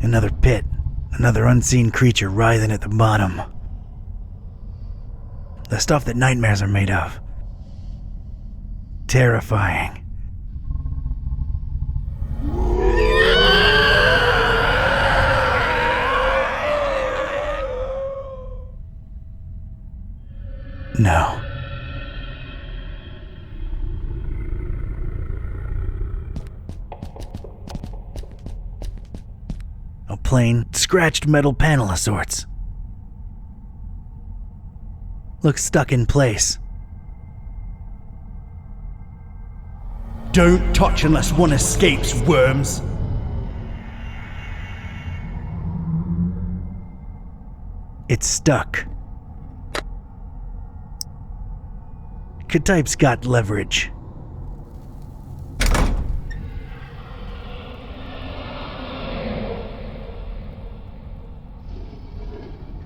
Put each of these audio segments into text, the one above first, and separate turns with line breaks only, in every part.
Another pit, another unseen creature writhing at the bottom. The stuff that nightmares are made of. Terrifying. No. A plain, scratched metal panel of sorts. Looks stuck in place.
Don't touch unless one escapes, worms!
It's stuck. K-Type's got leverage.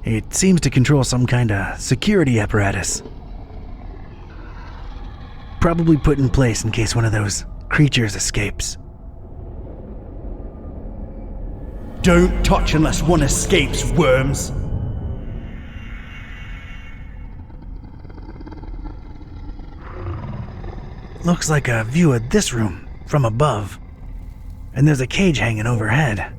It seems to control some kind of security apparatus. Probably put in place in case one of those creatures escapes.
Don't touch unless one escapes, worms!
Looks like a view of this room from above. And there's a cage hanging overhead.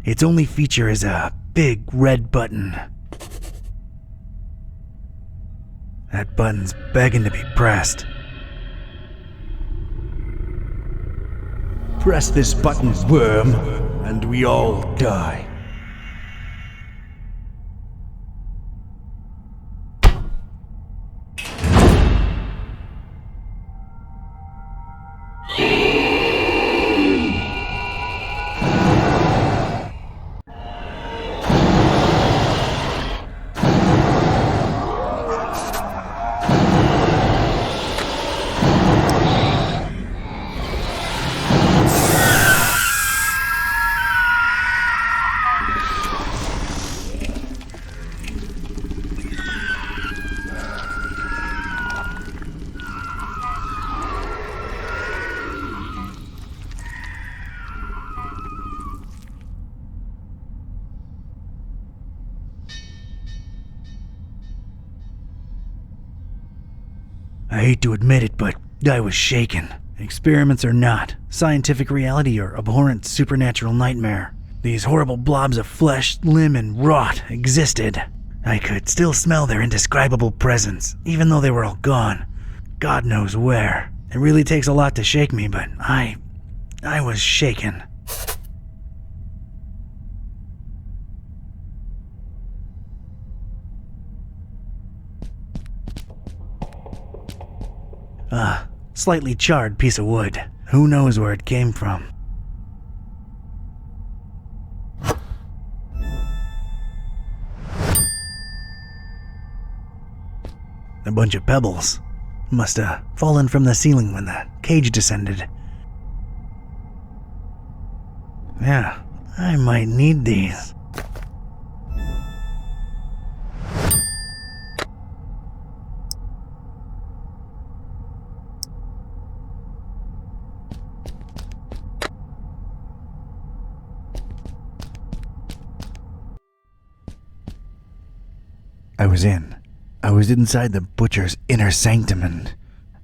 Its only feature is a big red button. That button's begging to be pressed.
Press this button, worm, and we all die.
I hate to admit it, but I was shaken. Experiments or not, scientific reality or abhorrent supernatural nightmare, these horrible blobs of flesh, limb, and rot existed. I could still smell their indescribable presence, even though they were all gone. God knows where. It really takes a lot to shake me, but I was shaken. Slightly charred piece of wood. Who knows where it came from? A bunch of pebbles. Must have fallen from the ceiling when the cage descended. Yeah, I might need these. I was inside the butcher's inner sanctum, and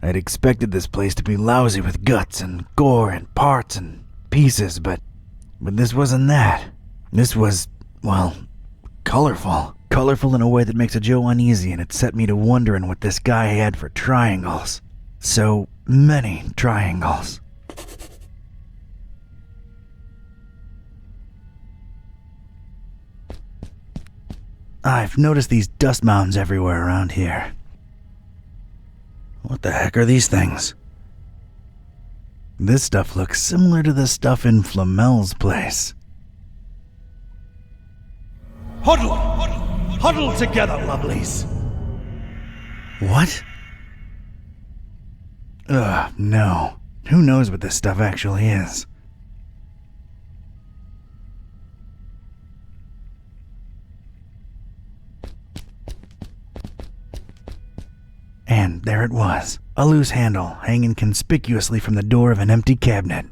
I'd expected this place to be lousy with guts and gore and parts and pieces, but this wasn't that. This was, well, colorful. Colorful in a way that makes a Joe uneasy, and it set me to wondering what this guy had for triangles. So many triangles. I've noticed these dust mounds everywhere around here. What the heck are these things? This stuff looks similar to the stuff in Flamel's place.
Huddle! Huddle together, lovelies!
What? Ugh, no. Who knows what this stuff actually is? And there it was, a loose handle hanging conspicuously from the door of an empty cabinet.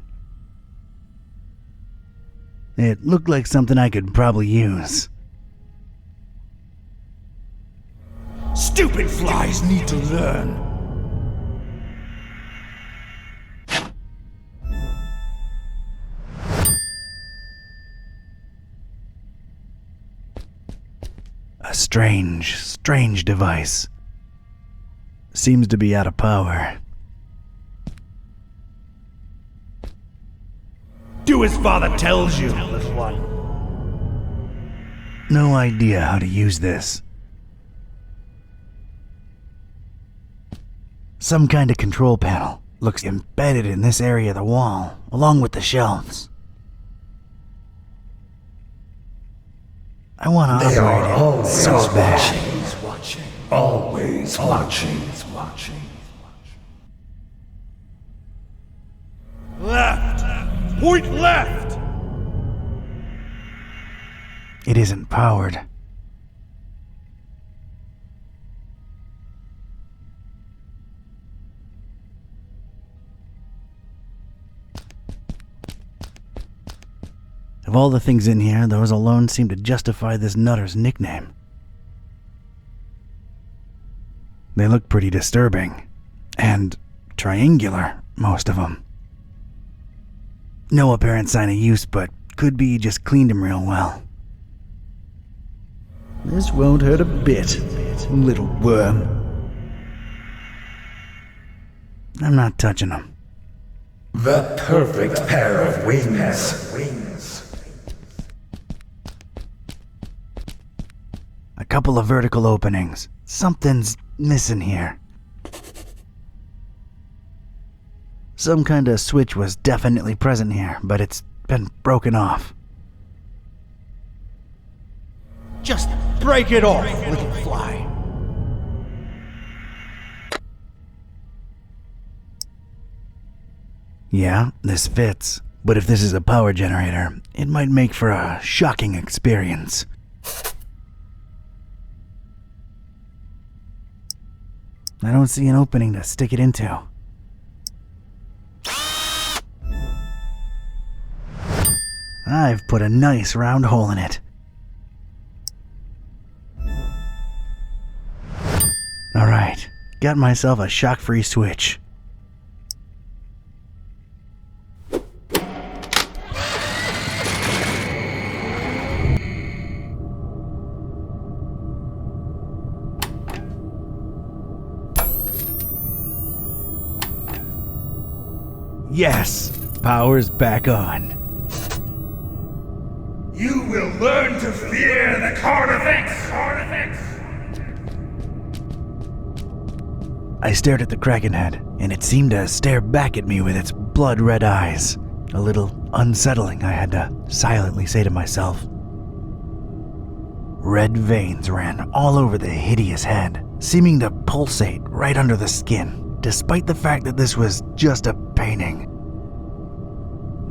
It looked like something I could probably use.
Stupid flies need to learn.
A strange device. Seems to be out of power.
Do as father tells you, little one.
No idea how to use this. Some kind of control panel looks embedded in this area of the wall, along with the shelves. I want to operate it so bad.
Watching. Always watching.
Left! Point left!
It isn't powered. Of all the things in here, those alone seem to justify this nutter's nickname. They look pretty disturbing. And triangular, most of them. No apparent sign of use, but could be you just cleaned them real well. This won't hurt a bit, little worm. I'm not touching them.
The perfect pair of wings.
A couple of vertical openings. Something's missing here. Some kind of switch was definitely present here, but it's been broken off.
Just break it off, little fly.
Yeah, this fits. But if this is a power generator, it might make for a shocking experience. I don't see an opening to stick it into. I've put a nice round hole in it. Alright, got myself a shock-free switch. Yes, power's back on.
You will learn to fear the Carnifex.
I stared at the Kraken head, and it seemed to stare back at me with its blood-red eyes. A little unsettling, I had to silently say to myself. Red veins ran all over the hideous head, seeming to pulsate right under the skin, despite the fact that this was just a painting.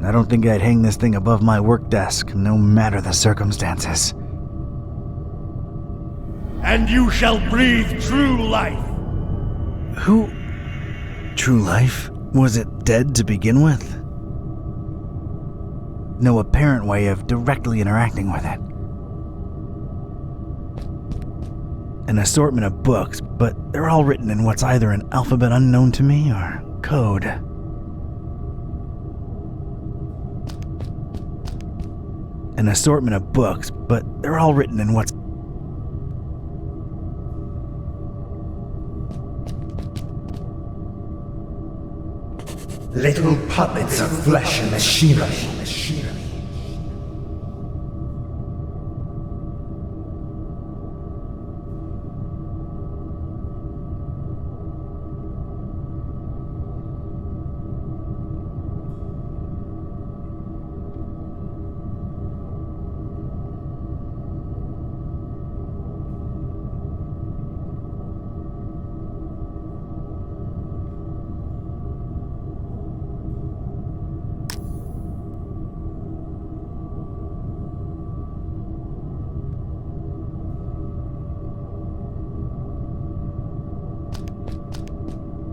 I don't think I'd hang this thing above my work desk, no matter the circumstances.
And you shall breathe true life.
Who? True life? Was it dead to begin with? No apparent way of directly interacting with it. An assortment of books, but they're all written in what's either an alphabet unknown to me or code. An assortment of books, but they're all written in what's...
Little puppets of flesh and machinery.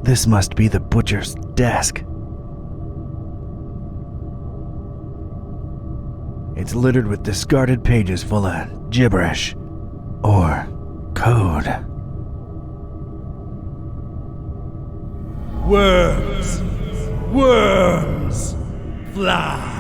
This must be the butcher's desk. It's littered with discarded pages full of gibberish or code.
Worms! Worms! Flies!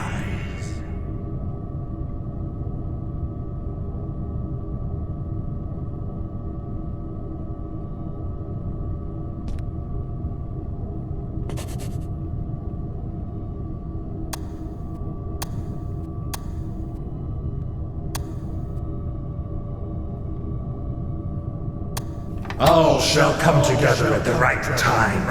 All shall come together at the right time.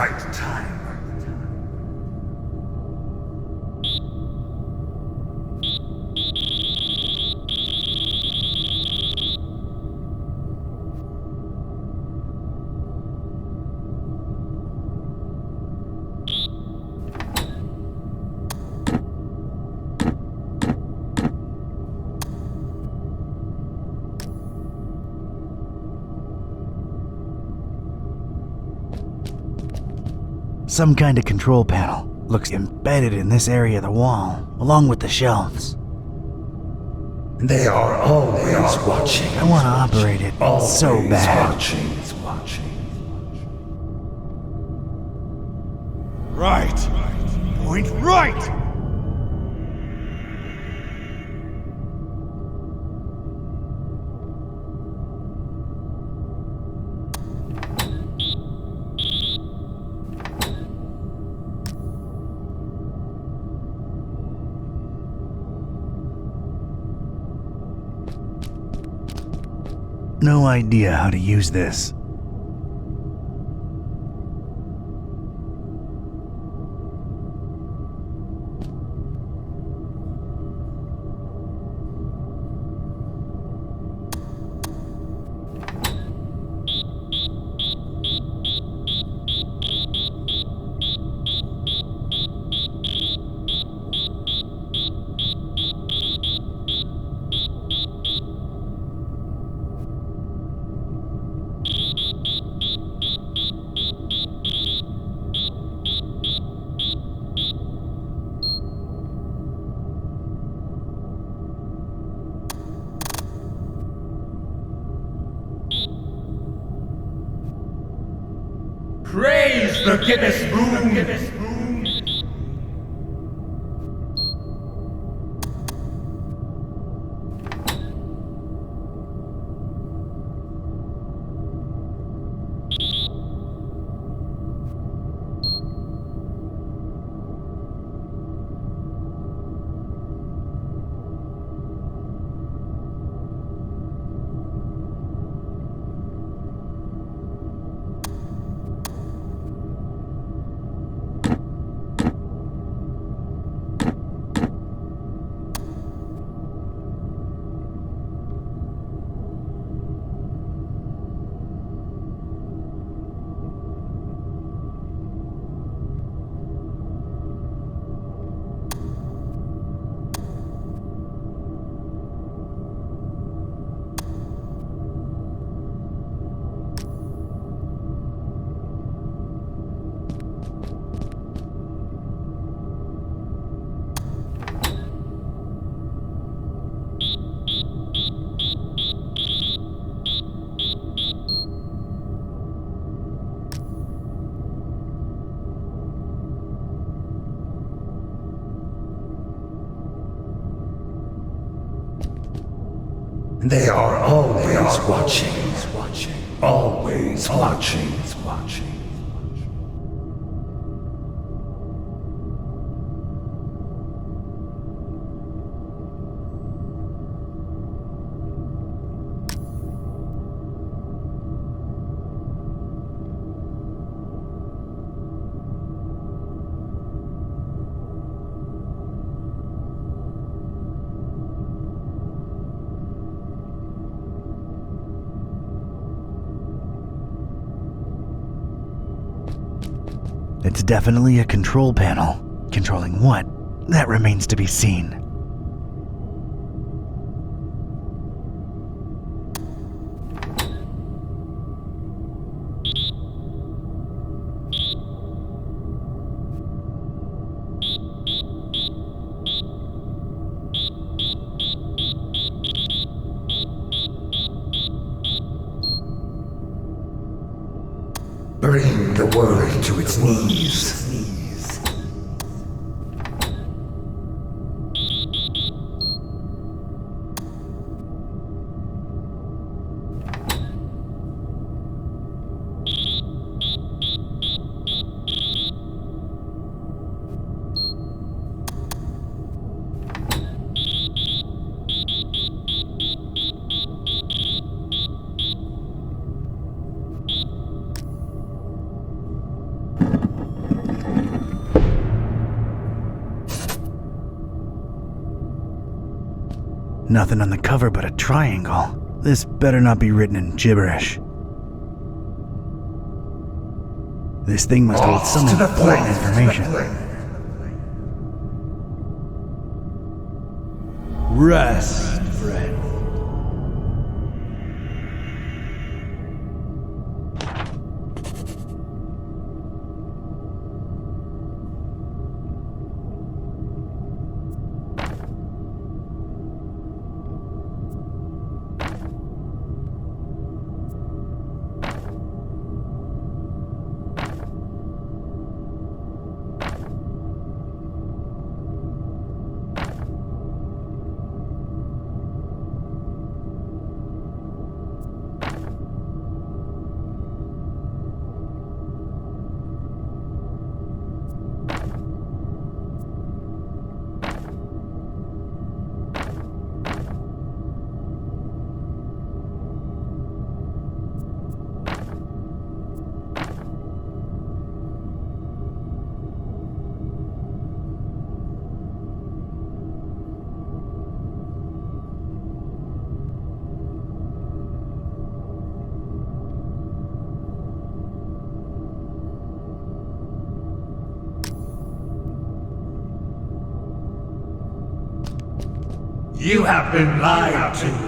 Some kind of control panel looks embedded in this area of the wall, along with the shelves.
They are always watching.
I want to operate it so bad.
Watching.
Right! Point right!
No idea how to use this.
Praise the Gibbous moon! They are always watching. Always watching.
It's definitely a control panel. Controlling what? That remains to be seen.
Bring the world to its knees.
Nothing on the cover but a triangle. This better not be written in gibberish. This thing must hold some important information.
Rest, friend. You have been lied to.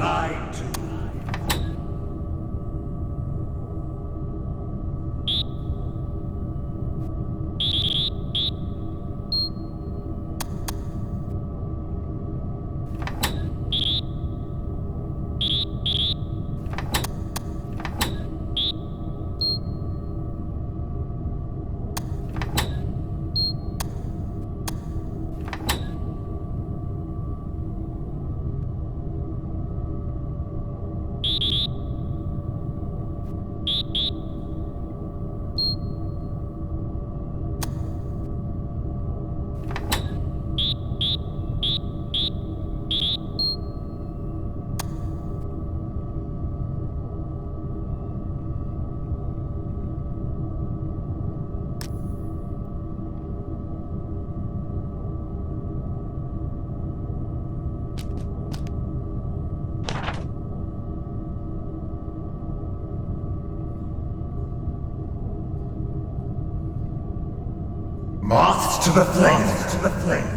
Moths to the flame.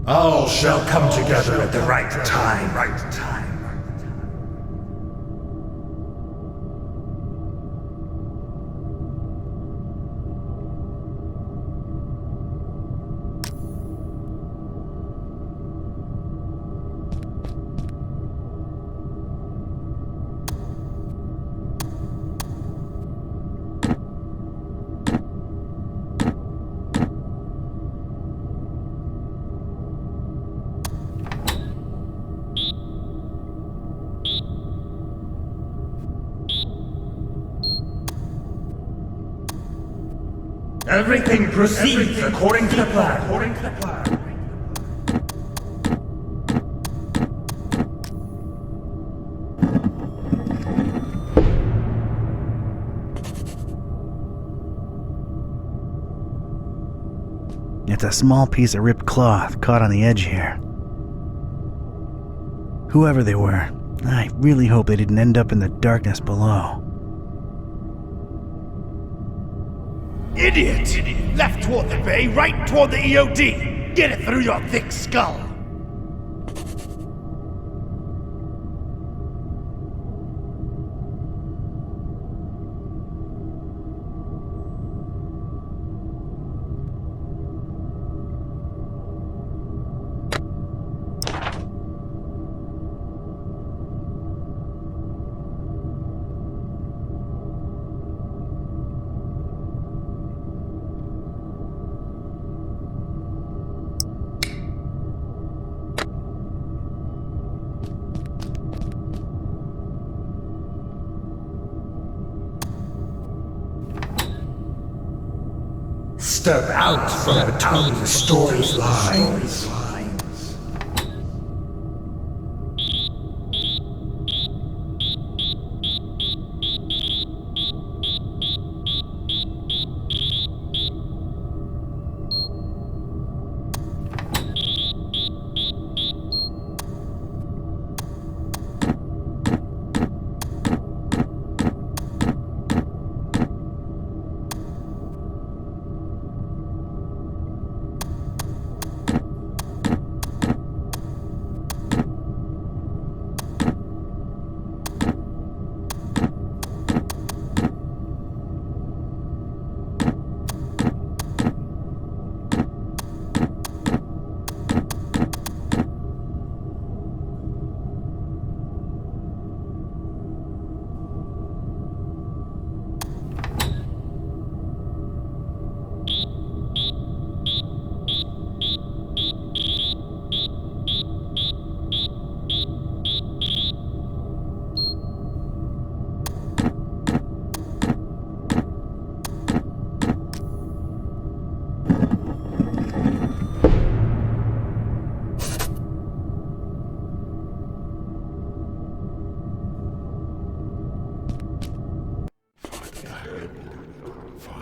All shall come together at the right time. Everything proceeds according to the plan.
just a small piece of ripped cloth caught on the edge here. Whoever they were, I really hope they didn't end up in the darkness below.
Idiot! Left toward the bay, right toward the EOD! Get it through your thick skull!
Step out from between the story's lines.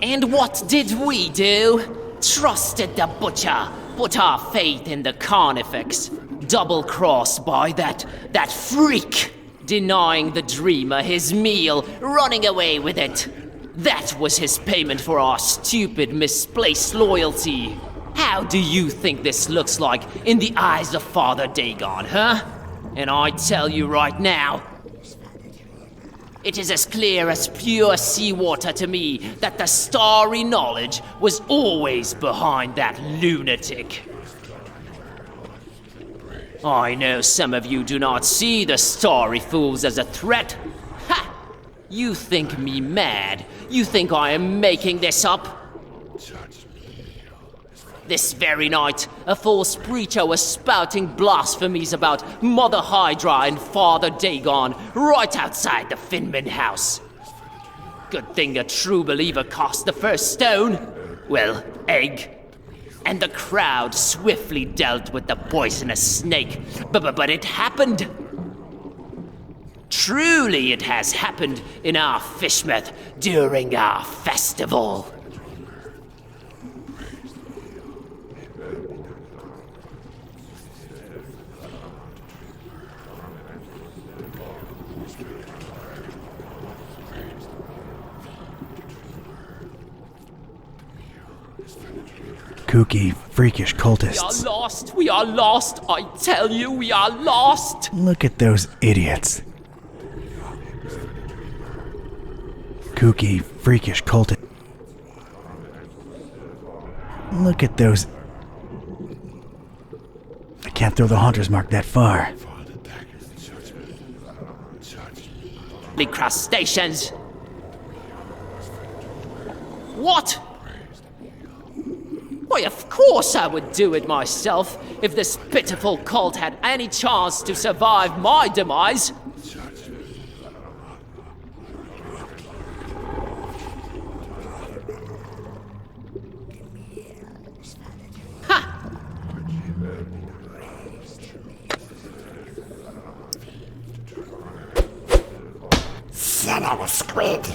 And what did we do? Trusted the butcher, put our faith in the carnifex, double-crossed by that freak, denying the dreamer his meal, running away with it. That was his payment for our stupid, misplaced loyalty. How do you think this looks like in the eyes of Father Dagon, huh? And I tell you right now, it is as clear as pure seawater to me that the starry knowledge was always behind that lunatic. I know some of you do not see the starry fools as a threat. Ha! You think me mad? You think I am making this up? This very night, a false preacher was spouting blasphemies about Mother Hydra and Father Dagon right outside the Finman house. Good thing a true believer cast the first stone. Well, egg. And the crowd swiftly dealt with the poisonous snake. But it happened. Truly it has happened in our Fishmouth during our festival.
Kooky, freakish cultists.
We are lost, I tell you, we are lost!
Look at those idiots. Kooky, freakish cultists. Look at those... I can't throw the Haunter's Mark that far.
The crustaceans! What? Why, of course I would do it myself if this pitiful cult had any chance to survive my demise. Ha!
Son of a squid!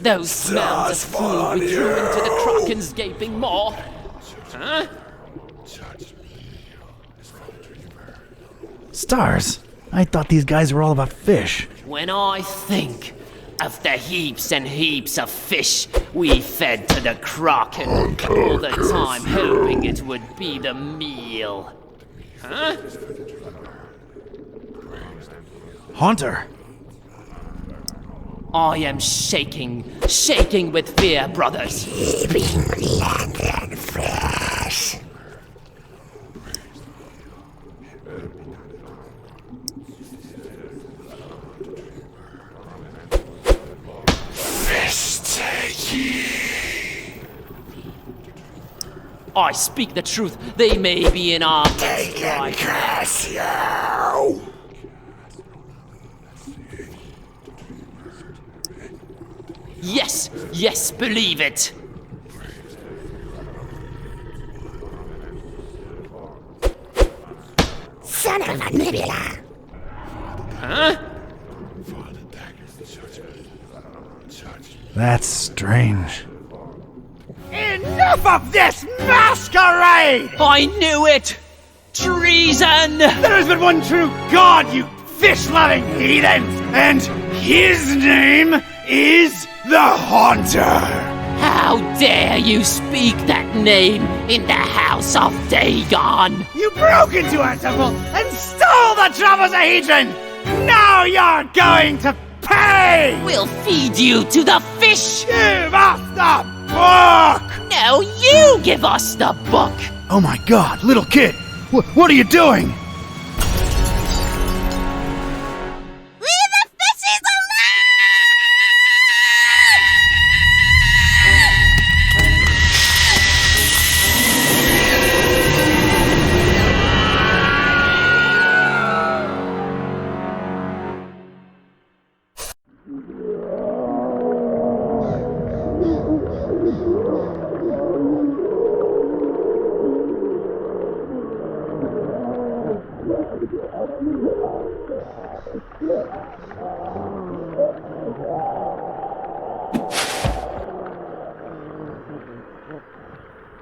Those mounds of food we threw into the Kraken's gaping maw? Huh?
Stars? I thought these guys were all about fish.
When I think of the heaps and heaps of fish we fed to the Kraken, all the time hoping it would be the meal. Huh?
Haunter!
I am shaking with fear, brothers.
Keeping land fresh.
I speak the truth. They may be in our midst
They can
right now.
curse you.
Yes, believe it.
Son of a nebula.
Huh?
That's strange.
Enough of this masquerade!
I knew it! Treason!
There has been one true God, you fish-loving heathens, and his name is the Haunter!
How dare you speak that name in the house of Dagon?
You broke into our temple and stole the Trapezohedron! Now you're going to pay!
We'll feed you to the fish!
Give us the book!
No, you give us the book!
Oh my God, little kid! What are you doing?
Leave the fishes alone!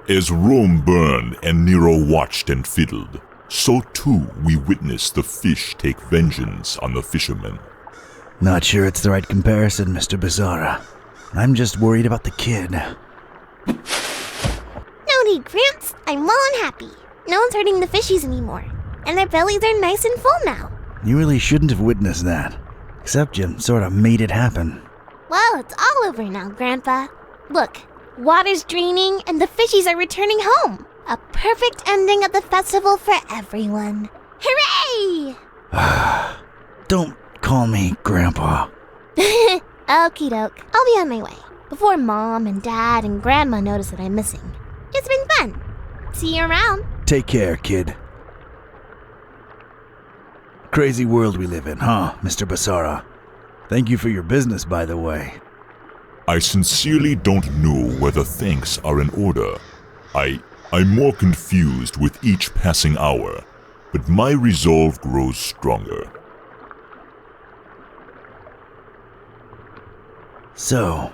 As Rome burned and Nero watched and fiddled, so too we witnessed the fish take vengeance on the fishermen.
Not sure it's the right comparison, Mr. Bizarra. I'm just worried about the kid.
No need, Gramps. I'm well and happy. No one's hurting the fishies anymore. And their bellies are nice and full now.
You really shouldn't have witnessed that. Except you sort of made it happen.
Well, it's all over now, Grandpa. Look, water's draining and the fishies are returning home. A perfect ending of the festival for everyone. Hooray!
Don't call me Grandpa.
Okie doke. I'll be on my way. Before Mom and Dad and Grandma notice that I'm missing. It's been fun. See you around.
Take care, kid. Crazy world we live in, huh, Mr. Basara? Thank you for your business, by the way.
I sincerely don't know whether thanks are in order. I'm more confused with each passing hour, but my resolve grows stronger.
So,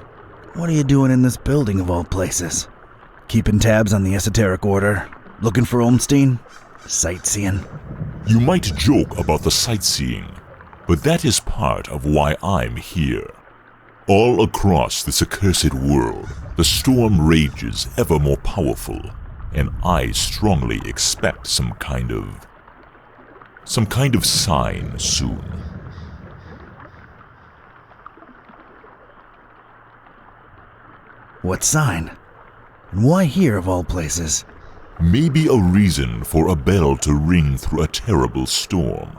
what are you doing in this building of all places? Keeping tabs on the esoteric order? Looking for Olmstein? Sightseeing?
You might joke about the sightseeing, but that is part of why I'm here. All across this accursed world, the storm rages ever more powerful, and I strongly expect some kind of sign soon.
What sign? And why here of all places?
Maybe a reason for a bell to ring through a terrible storm.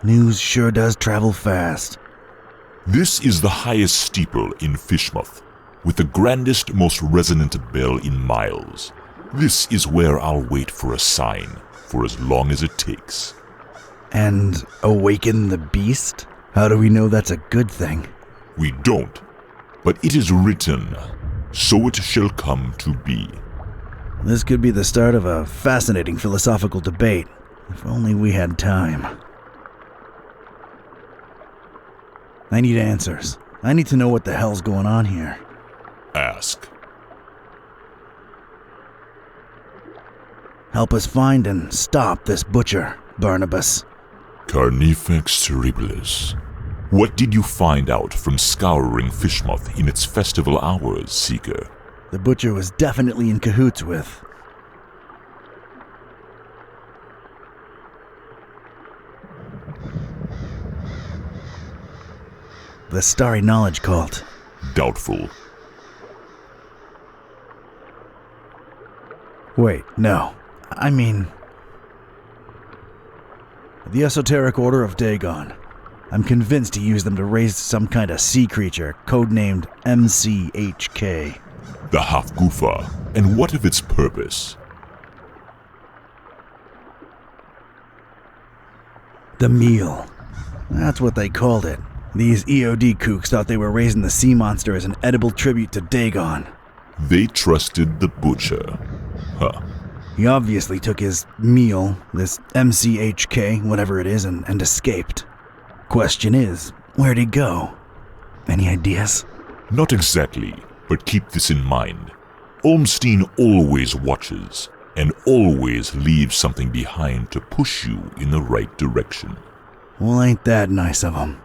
News sure does travel fast.
This is the highest steeple in Fishmouth, with the grandest, most resonant bell in miles. This is where I'll wait for a sign, for as long as it takes.
And awaken the beast? How do we know that's a good thing?
We don't, but it is written, so it shall come to be.
This could be the start of a fascinating philosophical debate, if only we had time. I need answers. I need to know what the hell's going on here.
Ask.
Help us find and stop this butcher, Barnabas.
Carnifex terribilis. What did you find out from scouring Fishmouth in its festival hours, Seeker?
The butcher was definitely in cahoots with. The Starry Knowledge Cult.
Doubtful.
Wait, no. I mean... the Esoteric Order of Dagon. I'm convinced he used them to raise some kind of sea creature, codenamed MCHK.
The Hafgufa. And what of its purpose?
The meal. That's what they called it. These EOD kooks thought they were raising the sea monster as an edible tribute to Dagon.
They trusted the butcher. Huh.
He obviously took his meal, this MCHK, whatever it is, and escaped. Question is, where'd he go? Any ideas?
Not exactly, but keep this in mind. Olmstein always watches, and always leaves something behind to push you in the right direction.
Well, ain't that nice of him.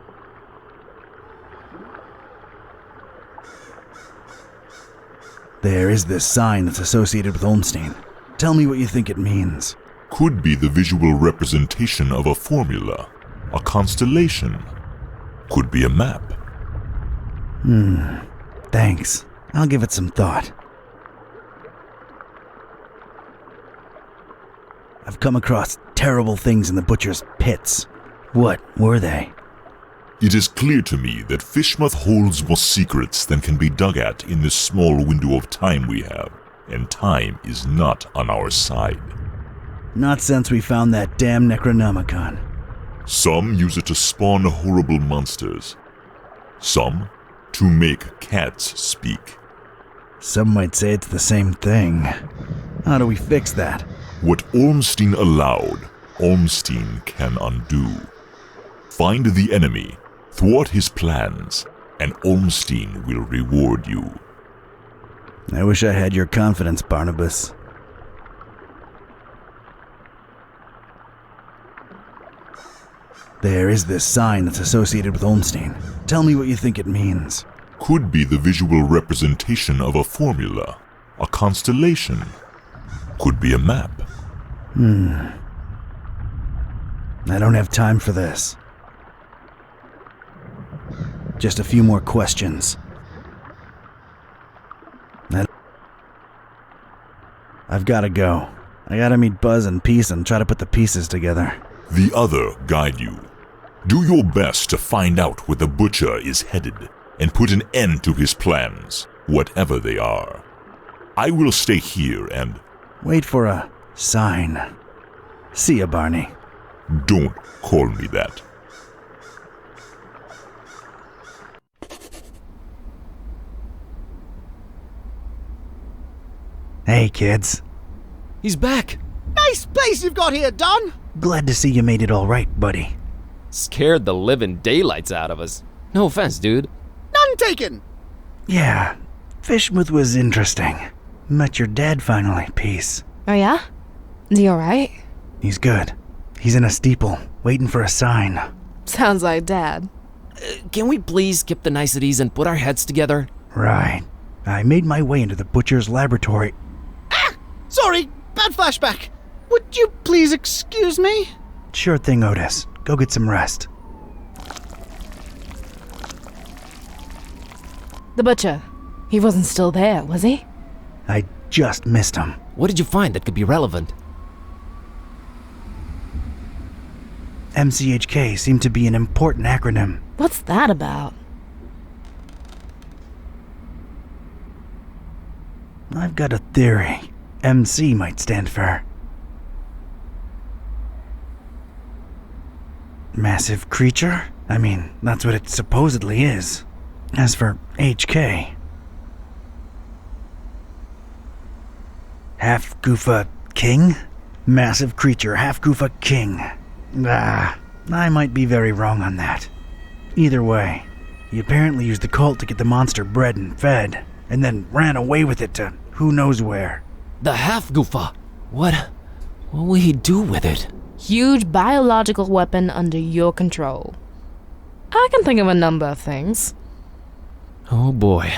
There is this sign that's associated with Olmstein. Tell me what you think it means.
Could be the visual representation of a formula, a constellation. Could be a map.
Thanks. I'll give it some thought. I've come across terrible things in the butcher's pits. What were they?
It is clear to me that Fishmouth holds more secrets than can be dug at in this small window of time we have, and time is not on our side.
Not since we found that damn Necronomicon.
Some use it to spawn horrible monsters. Some to make cats speak.
Some might say it's the same thing. How do we fix that?
What Ormstein allowed, Ormstein can undo. Find the enemy, thwart his plans, and Ormstein will reward you.
I wish I had your confidence, Barnabas. There is this sign that's associated with Olmstein. Tell me what you think it means.
Could be the visual representation of a formula, a constellation. Could be a map.
I don't have time for this. Just a few more questions. I've gotta go. I gotta meet Buzz and Peace and try to put the pieces together.
The other guide you. Do your best to find out where the butcher is headed and put an end to his plans, whatever they are. I will stay here and...
Wait for a sign. See ya, Barney.
Don't call me that.
Hey, kids.
He's back!
Nice place you've got here, Don.
Glad to see you made it all right, buddy.
Scared the living daylights out of us. No offense, dude.
None taken.
Yeah, Fishmouth was interesting. Met your dad finally, Peace.
Oh yeah? Is he alright?
He's good. He's in a steeple, waiting for a sign.
Sounds like Dad.
Can we please skip the niceties and put our heads together?
Right. I made my way into the butcher's laboratory.
Sorry, bad flashback. Would you please excuse me?
Sure thing, Otis. Go get some rest.
The butcher. He wasn't still there, was he?
I just missed him.
What did you find that could be relevant?
MCHK seemed to be an important acronym.
What's that about?
I've got a theory. MC might stand for... massive creature? I mean, that's what it supposedly is. As for HK... Half Goofa King? Massive creature, half Goofa King. I might be very wrong on that. Either way, He apparently used the cult to get the monster bred and fed, and then ran away with it to who knows where.
The half-goofa. What will he do with it?
Huge biological weapon under your control. I can think of a number of things.
Oh boy.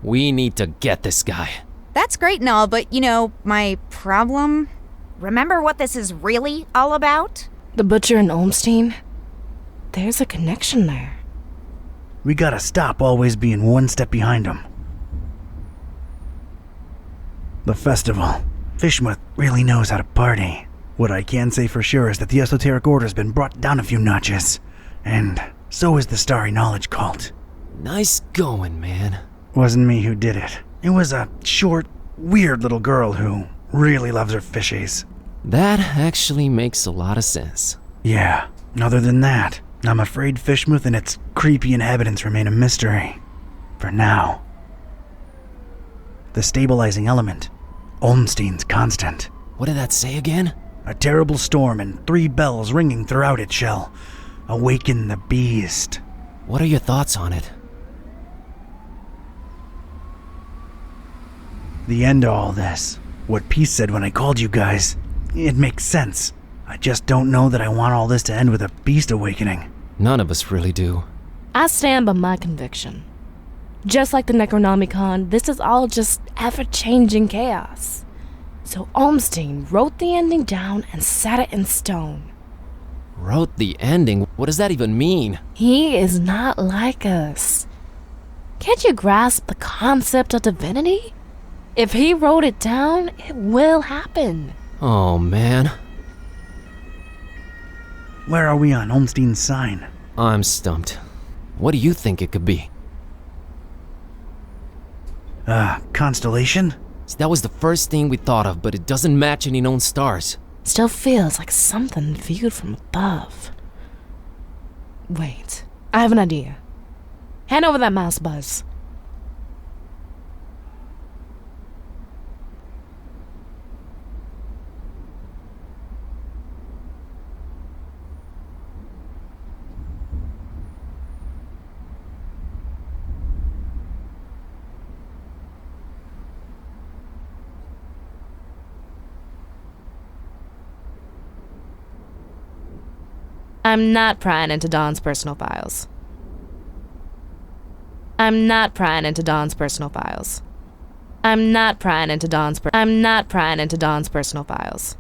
We need to get this guy.
That's great and all, but my problem?
Remember what this is really all about?
The Butcher and Olmstein? There's a connection there.
We gotta stop always being one step behind him. The festival. Fishmuth really knows how to party. What I can say for sure is that the Esoteric Order's been brought down a few notches. And so is the Starry Knowledge Cult.
Nice going, man.
Wasn't me who did it. It was a short, weird little girl who really loves her fishies.
That actually makes a lot of sense.
Yeah, other than that, I'm afraid Fishmuth and its creepy inhabitants remain a mystery. For now. The stabilizing element. Olmstein's constant.
What did that say again?
A terrible storm and 3 bells ringing throughout it shall awaken the beast.
What are your thoughts on it?
The end to all this. What Peace said when I called you guys. It makes sense. I just don't know that I want all this to end with a beast awakening.
None of us really do.
I stand by my conviction. Just like the Necronomicon, this is all just ever-changing chaos. So Olmstein wrote the ending down and set it in stone.
Wrote the ending? What does that even mean?
He is not like us. Can't you grasp the concept of divinity? If he wrote it down, it will happen.
Oh, man.
Where are we on Olmstein's sign?
I'm stumped. What do you think it could be?
Constellation?
See, that was the first thing we thought of, but it doesn't match any known stars.
Still feels like something viewed from above. Wait, I have an idea. Hand over that mouse, Buzz. I'm not prying into Dawn's personal files. I'm not prying into Dawn's personal files. I'm not prying into Dawn's personal files.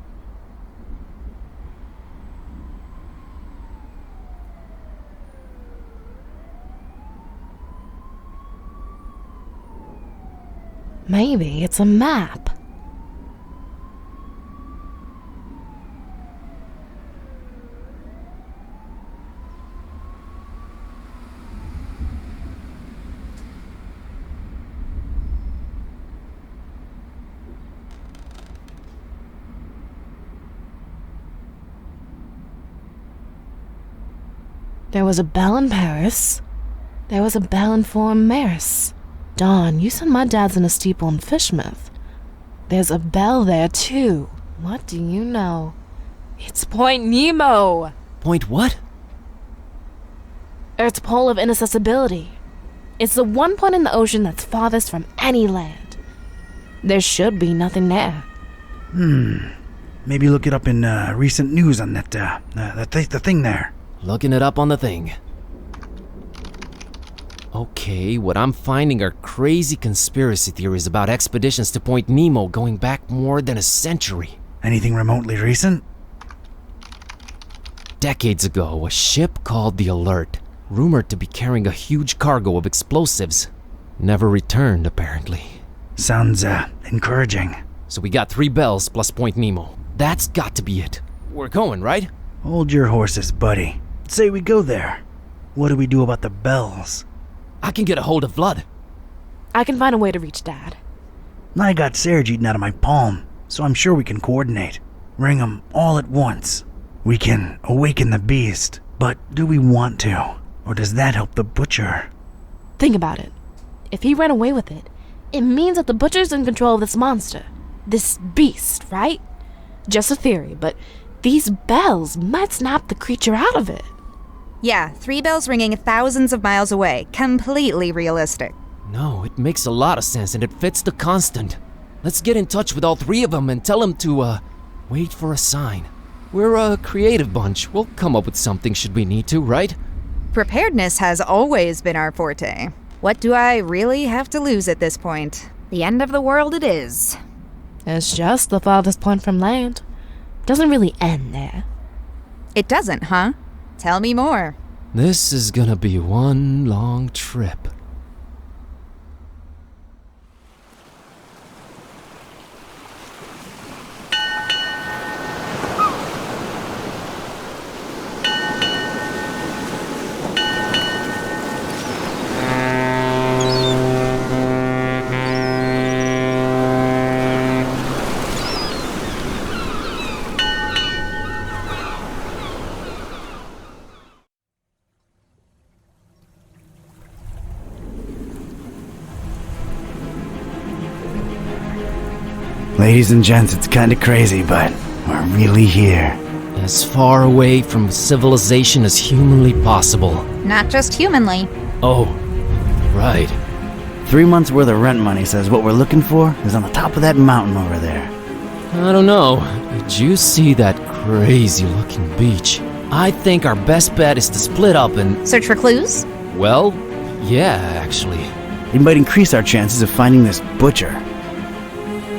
Maybe it's a map. There was a bell in Paris. There was a bell in Forum Maris. Dawn, you said my dad's in a steeple in Fishmuth. There's a bell there, too. What do you know? It's Point Nemo!
Point what?
Earth's pole of inaccessibility. It's the one point in the ocean that's farthest from any land. There should be nothing there.
Maybe look it up in recent news on the thing there.
Looking it up on the thing. Okay, what I'm finding are crazy conspiracy theories about expeditions to Point Nemo going back more than a century.
Anything remotely recent?
Decades ago, a ship called the Alert, rumored to be carrying a huge cargo of explosives, never returned apparently.
Sounds encouraging.
So we got 3 bells plus Point Nemo. That's got to be it. We're going, right?
Hold your horses, buddy. Say we go there. What do we do about the bells?
I can get a hold of Vlad.
I can find a way to reach Dad.
I got Serge eaten out of my palm, so I'm sure we can coordinate. Ring them all at once. We can awaken the beast, but do we want to? Or does that help the Butcher?
Think about it. If he ran away with it, it means that the Butcher's in control of this monster. This beast, right? Just a theory, but these bells might snap the creature out of it.
Yeah, 3 bells ringing thousands of miles away. Completely realistic.
No, it makes a lot of sense and it fits the constant. Let's get in touch with all 3 of them and tell them to, wait for a sign. We're a creative bunch. We'll come up with something should we need to, right?
Preparedness has always been our forte. What do I really have to lose at this point?
The end of the world it is.
It's just the farthest point from land. Doesn't really end there.
It doesn't, huh? Tell me more.
This is gonna be one long trip.
Ladies and gents, it's kinda crazy, but we're really here.
As far away from civilization as humanly possible.
Not just humanly.
Oh, right.
3 months worth of rent money says what we're looking for is on the top of that mountain over there.
I don't know. Did you see that crazy looking beach? I think our best bet is to split up and...
Search for clues?
Well, yeah, actually.
It might increase our chances of finding this butcher.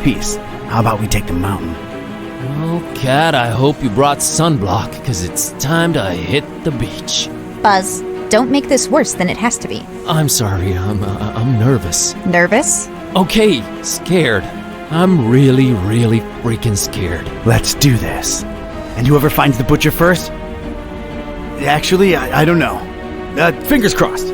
Peace. How about we take the mountain?
Well, Cat, I hope you brought sunblock, because it's time to hit the beach.
Buzz, don't make this worse than it has to be.
I'm sorry, I'm nervous.
Nervous?
Okay, scared. I'm really freaking scared.
Let's do this. And whoever finds the butcher first? Actually, I don't know. Fingers crossed.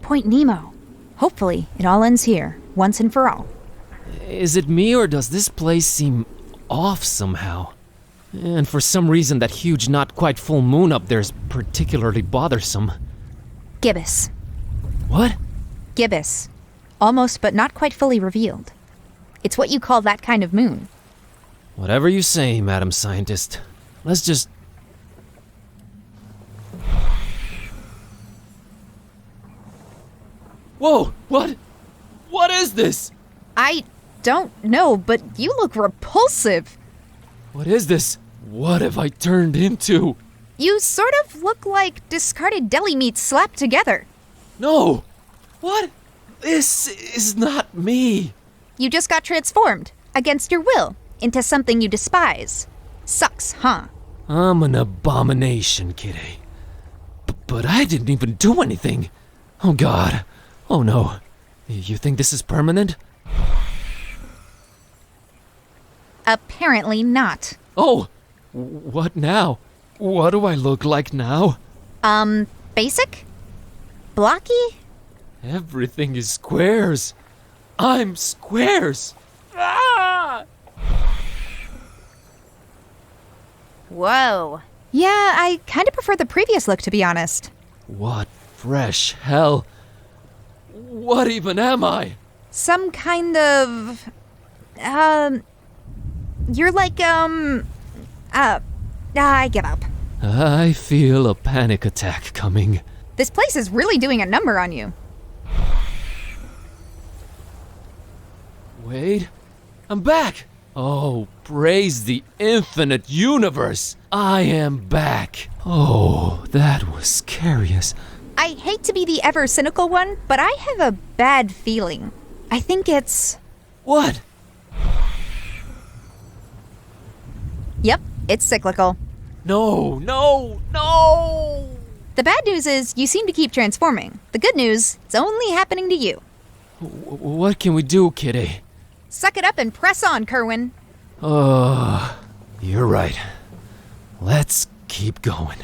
Point Nemo. Hopefully, it all ends here, once and for all.
Is it me, or does this place seem off somehow? And for some reason, that huge, not quite full moon up there is particularly bothersome.
Gibbous.
What?
Gibbous. Almost, but not quite fully revealed. It's what you call that kind of moon.
Whatever you say, Madam Scientist. Let's just... Whoa! What? What is this?
I don't know, but you look repulsive.
What is this? What have I turned into?
You sort of look like discarded deli meat slapped together.
No! What? This is not me.
You just got transformed, against your will, into something you despise. Sucks, huh?
I'm an abomination, Kitty. But I didn't even do anything. Oh God. Oh no. You think this is permanent?
Apparently not.
Oh! What now? What do I look like now?
Basic? Blocky?
Everything is squares. I'm squares. Ah!
Whoa. Yeah, I kind of prefer the previous look, to be honest.
What fresh hell? What even am I?
Some kind of... You're like, I give up.
I feel a panic attack coming.
This place is really doing a number on you.
Wait, I'm back! Oh, praise the infinite universe! I am back! Oh, that was scary as...
I hate to be the ever cynical one, but I have a bad feeling. I think it's...
What?
Yep, it's cyclical.
No, no, no!
The bad news is you seem to keep transforming. The good news, it's only happening to you.
What can we do, Kitty?
Suck it up and press on, Kerwin.
You're right. Let's keep going.